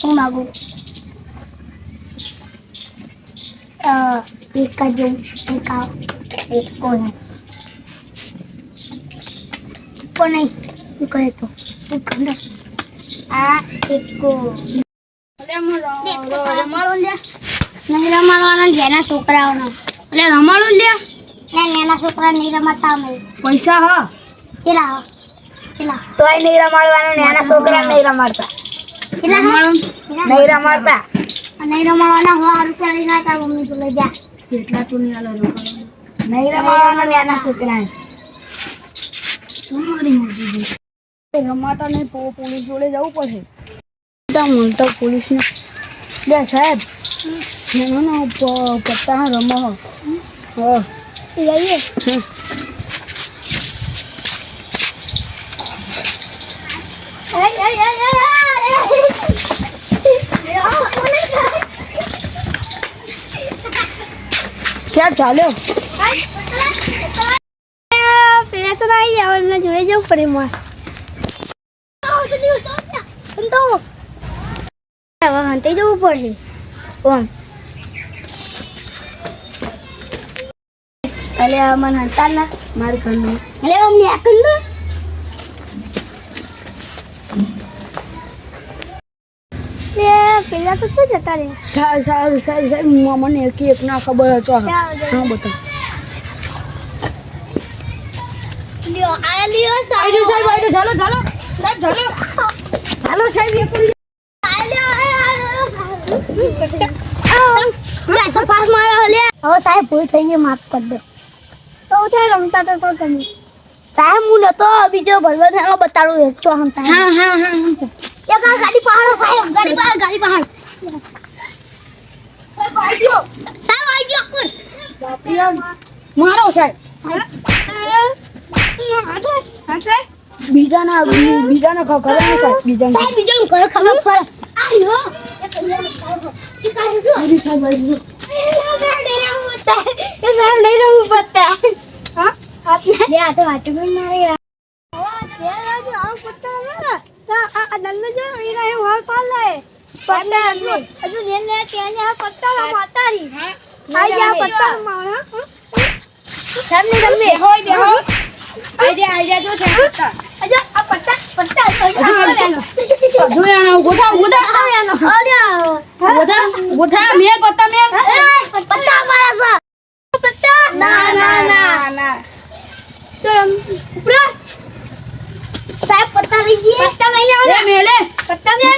હું માગું એક જ એક કોને નહીં હું કહે તો આ એક નહીં રમાડવાના જેના છોકરાઓનો એટલે રમાડો લ્યા એના છોકરા નહીં રમાડતા અમે પૈસા હ કેટલા તોય નહીં રમાડવાનું ને એના છોકરા નહીં રમાડતા નહીં રમાડતા નહીં રમાડવાના 100 રૂપિયા લઈ જતા મમ્મી તો લઈ જા કેટલા તું નહીં આલો નહીં રમાડવાના ને એના છોકરા તમારી મરજી રમાતા નહીં પોલીસ જોડે જવું પડશે મળતો પોલીસને બે સાહેબ એનો પત્તા રમો જઈએ ક્યાં ચાલ્યો પેલા તો આવી આવડને જોઈ જવું પડે માર તો હવે હંતે જવું પડશે ઓમ અલે મને હંતા ના મારી ઘરનું એટલે અમને આ કર પેલા તો શું જતા રે સાહેબ મને એક ના ખબર હતો હા બતા લ્યો આ લ્યો આઈડો સાહેબ આઈડો ચાલો ચાલો સાહેબ ચાલો ચાલો સાહેબ એક પાસ મારો લે હવે સાહેબ ભૂલ થઈ ગઈ માફ કરી દો તો છે રમતા તો તમે સાહેબ હું નતો બીજો ભલવો થેલો બતાડું એક તો હમતા હા એક આ ગાડી પહાડો સાહેબ ગાડી પહાડ સાહેબ આવી ગયો કર મારો સાહેબ બીજાના ખબર ના સાહેબ સાહેબ બીજાનું ઘર ખબર ફરે આ લો સાહેબ નહીં રહું પત્તા હા આપને લે આ તો વાંચો મારે સાહેબ પત્તા લઈ ગયે પત્તા નહીં આવે મેલે પત્તા મે